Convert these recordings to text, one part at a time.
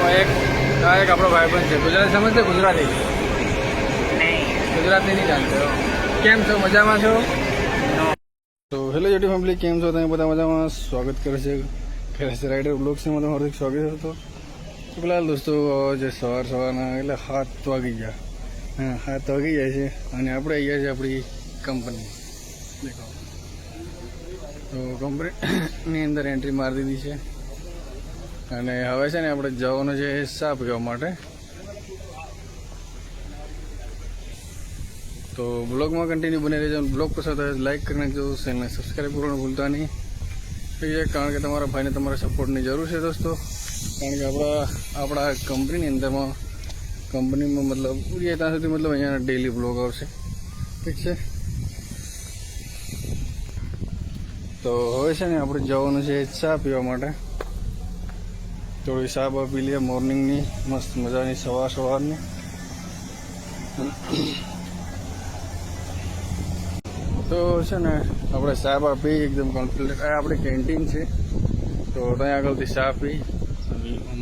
એક આપણો ભાઈબંધ છે. ગુજરાતી સમજશે? ગુજરાતી ગુજરાતી નહીં જાણતો. કેમ છો? મજામાં છો? તો હેલો યુટ્યુબ ફેમિલી, કેમ છો? તમે બધા મજામાં? સ્વાગત કરે છે રાઇડર બ્લોગ્સમાં તમારું હાર્દિક સ્વાગત હતો. તો પેલા દોસ્તો જે સવારના એટલે 7 વાગી ગયા. 7 વાગી જાય છે અને આપણે આવી ગયા છે આપણી કંપની. દેખો, તો કંપનીની અંદર એન્ટ્રી મારી દીધી છે અને હવે છે ને આપણે જવાનું છે ચા પીવા માટે. તો બ્લોગમાં કન્ટિન્યુ બની રહેજો. બ્લોગ પસંદ આવે લાઈક કરી નાખજો, ચેનલને સબસ્ક્રાઈબ કરવાનું ભૂલતા નહીં. કારણ કે તમારા ભાઈને તમારા સપોર્ટની જરૂર છે દોસ્તો. કારણ કે આપણા કંપનીમાં મતલબ ત્યાં સુધી મતલબ અહીંયા ડેલી બ્લોગ આવશે. ઠીક છે. તો હવે છે ને આપણે જવાનું છે ચા પીવા માટે. થોડી ચા પી લઈએ મોર્નિંગની, મસ્ત મજાની સવારની. તો છે ને આપણે ચા પી એકદમ કમ્પ્લીટ. આ આપણી કેન્ટીન છે, તો ત્યાં આગળથી ચા પી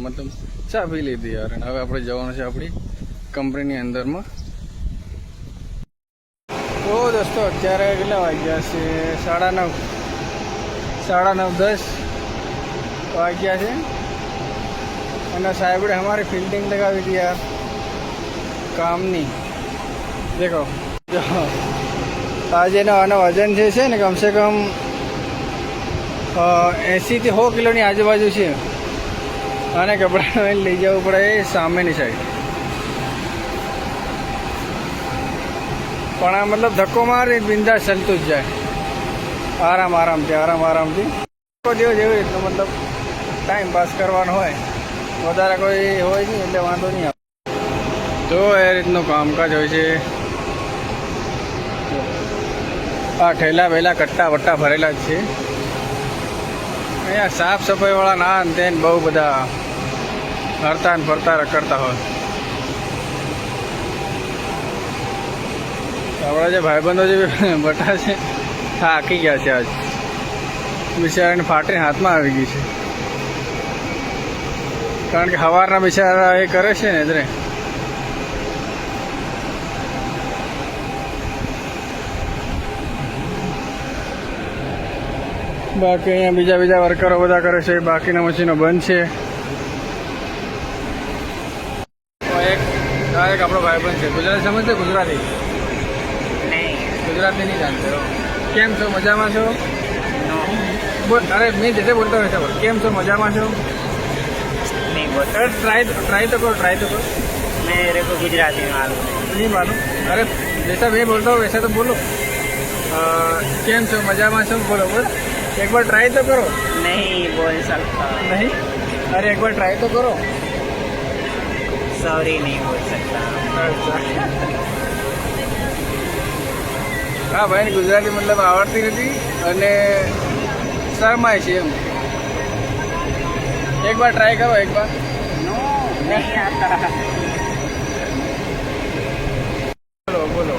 મતલબ ચા પી લીધી યાર. અને હવે આપણે જવાનું છે આપણી કંપનીની અંદરમાં. તો દોસ્તો અત્યારે કેટલા વાગ્યા છે? 9:30 વાગ્યા છે અને સાહેબે અમારી ફિલ્ડિંગ લગાવી હતી યાર કામની. દેખો આજે આનો વજન જે છે ને કમસે કમ 80 થી 100 કિલોની આજુબાજુ છે. અને કપડાં લઈ જવું પડે એ સામેની સાઈડ. પણ આ મતલબ ધક્કો મારી બિંદાસ ચાલતું જ જાય, આરામથી. દિવસ એવી રીતનું મતલબ ટાઈમ પાસ કરવાનો હોય, વધારે કોઈ હોય નહીં એટલે વાંધો નહીં આવે. તો એ રીતનું કામકાજ હોય છે. આ ઠેલા પહેલા કટ્ટા વટ્ટા ભરેલા જ છે. અહીંયા સાફ સફાઈવાળા ના તેને બહુ બધા હરતા ને ફરતા રખડતા હોય. આપણા જે ભાઈબંધો જે બટા છે થાકી ગયા છે. આજ બિચારાને ફાટીને હાથમાં આવી ગઈ છે. કારણ કે સવારના બિચારા એ કરે છે ને એટલે. બાકી અહીંયા બીજા વર્કરો બધા કરે છે. બાકીના મશીનો બંધ છે. એક આપણો ભાઈબંધ છે. ગુજરાતી સમજશે? ગુજરાતી નહીં જાણતો. કેમ છો? મજામાં છો? અરે મેં જैसे बोलता हूँ वैसा बोल. કેમ છો? મજામાં છો? नहीं बोल. अरे ट्राई तो करो. मेरे को गुजराती मालूम नहीं मालूम. अरे जैसा मैं बोलता हूँ वैसा तो बोलो. કેમ છો? મજામાં છો? બોલો. एक बार ट्राई तो करो. नहीं बोल सकता. नहीं? अरे एक बार ट्राई तो करो. सॉरी नहीं बोल सकता. अच्छा. હા ભાઈને ગુજરાતી મતલબ આવડતી નથી અને શરમાય છે એમ. એક બાર ટ્રાય કરો. એક બાર. नो नहीं आता. बोलो.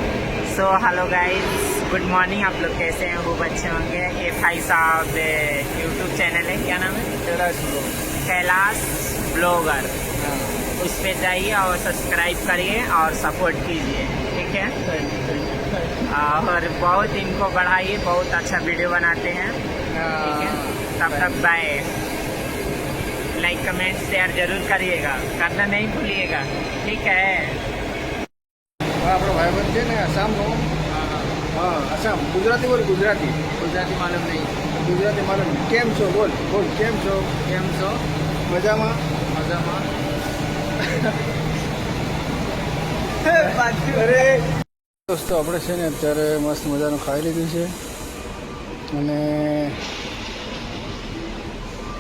So hello guys, good morning. आप लोग कैसे हैं? खूब अच्छे होंगे. ये भाई साहब यूट्यूब चैनल है, क्या नाम है? कैलाश ब्लॉगर. उस पे जाइए और सब्सक्राइब करिए और सपोर्ट कीजिए. ठीक है. और बहुत इनको बढ़ाइए, बहुत अच्छा वीडियो बनाते हैं. ठीक है. तब तक बाय. लाइक कमेंट शेयर जरूर करिएगा, करना नहीं भूलिएगा. ठीक है. આપણો ભાઈબંધ છે ને આસામનો. હા આસામ. ગુજરાતી બોલ. ગુજરાતી मालूम नहीं. ગુજરાતી માલુમ. કેમ છો? બોલ. કેમ છો? મજામાં? અરે દોસ્તો આપણે છે ને અત્યારે મસ્ત મજાનું ખાઈ લીધું છે અને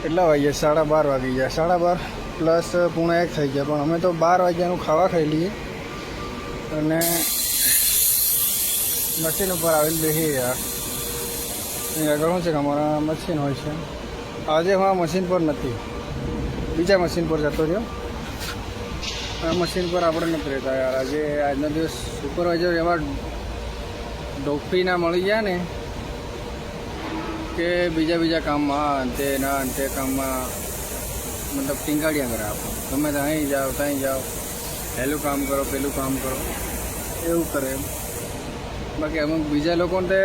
કેટલા વાગ્યા? 12:30 વાગી ગયા. 12:30 પ્લસ 1:45 થઈ ગયા. પણ અમે તો 12 વાગ્યાનું ખાવા ખાઈ લઈએ અને મશીન ઉપર આવીને બેસીએ યાર. અહીં આગળ શું છે કે અમારા મશીન હોય છે. આજે હું આ મશીન પર નથી, બીજા મશીન પર જતો રહ્યો. આ મશીન પર આપણે નથી રહેતા યાર. આજનો દિવસ સુપરવાઇઝર એવા ડોફી મળી ગયા ને કે બીજા કામમાં તે કામમાં મતલબ ટીંગાડ્યા કરે આપણે ગમે ત્યાં અહીં જાઓ ત્યાં જાઓ, પહેલું કામ કરો પેલું કામ કરો એવું કરે એમ. બાકી અમુક બીજા લોકોને તે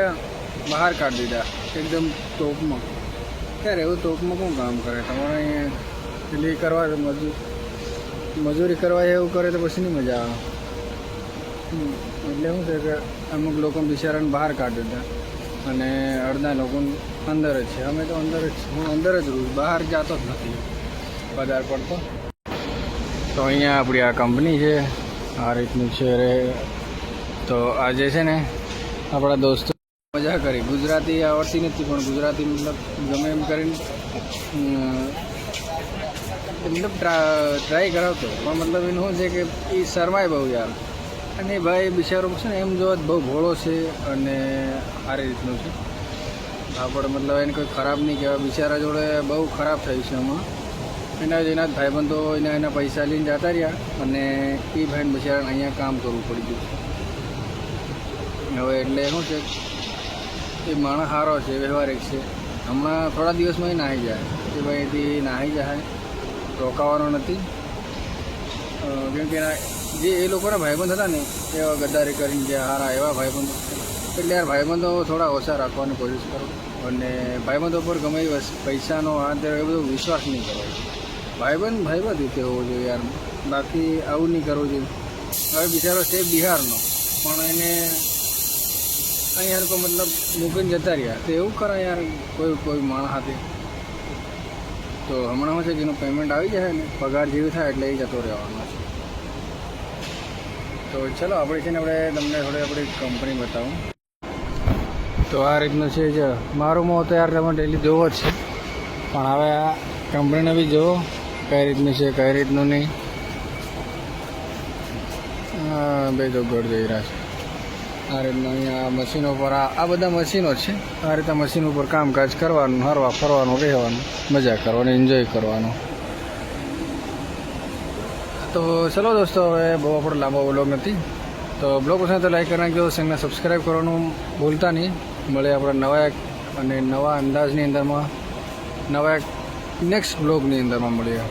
બહાર કાઢી દીધા એકદમ તોપમાં. ક્યારે એવું તોપમાં કોણ કામ કરે? તમારે અહીંયા પેલી કરવા મજૂરી કરવા એવું કરે તો પછી નહીં મજા આવે. એટલે શું છે કે અમુક લોકોને બિચારાને બહાર કાઢી દીધા અને અડધા લોકો અંદર જ છે. અમે તો અંદર જ હું અંદર જ રહું, બહાર જતો જ નથી વધારે પડતો. તો અહીંયા આપણી આ કંપની છે, આ રીતનું છે રે. તો આજે છે ને આપણા દોસ્તો મજા કરી. ગુજરાતી આવડતી નથી પણ ગુજરાતી મતલબ ગમે એમ કરીને મતલબ ટ્રાય કરાવતો. પણ મતલબ એનું શું છે કે એ શરમાય બહુ યાર. અને ભાઈ બિચારો છે ને એમ જોવા બહુ ભોળો છે અને સારી રીતનું છે. આપણે મતલબ એને કોઈ ખરાબ નહીં કહેવાય. બિચારા જોડે બહુ ખરાબ થયું છે હમણાં. એના જ ભાઈબંધો એના પૈસા લઈને જતા રહ્યા અને એ ભાઈને બિચારાને અહીંયા કામ કરવું પડી ગયું. હવે એટલે શું છે એ માણસ સારો છે, વ્યવહારિક છે. હમણાં થોડા દિવસમાં એ નાહી જાય કે ભાઈથી નાહી જાય, રોકાવાનો નથી. કેમ કે જે એ લોકોના ભાઈબંધ હતા ને એવા ગદ્દારી કરીને જે સારા એવા ભાઈબંધો. એટલે યાર ભાઈબંધો થોડા ઓછા રાખવાની કોશિશ કરો અને ભાઈબંધો પર ગમે એ પૈસાનો હાથ એ બધો વિશ્વાસ નહીં કરવો. ભાઈબંધ રીતે હોવો જોઈએ યાર, બાકી આવું નહીં કરવું જોઈએ. હવે બિચારો છે બિહારનો પણ એને અહીંયા લોકો મતલબ મૂકીને જતા રહ્યા તો એવું કરે યાર કોઈ માણસ સાથે. તો હમણાં શું છે કે એનું પેમેન્ટ આવી જાય ને પગાર જેવું થાય એટલે એ જતો રહેવાનો છે. તો ચલો આપણે છે ને તમને થોડી આપણી કંપની બતાવું. તો આ રીતનું છે જ મારું મોં તો યાર તમે ડેલી જોવો જ છે પણ હવે આ કંપનીને બી જુઓ કઈ રીતનું છે કઈ રીતનું નહીં. બે તો ગોળ જઈ રહ્યા છે. આ રીતના અહીંયા મશીનો પર આ બધા મશીનો છે. આ રીતના મશીન ઉપર કામકાજ કરવાનું, હરવા ફરવાનું, રહેવાનું, મજા કરવાની, એન્જોય કરવાનું. તો ચલો દોસ્તો હવે બહુ આપણો લાંબો બ્લોગ નથી. તો બ્લોગ પસંદ તો લાઈક કરી નાખજો, ચેનલને સબસ્ક્રાઈબ કરવાનું ભૂલતા નહીં. મળે આપણે નવા અને નવા અંદાજની અંદરમાં નવા નેક્સ્ટ બ્લોગની અંદરમાં મળીએ.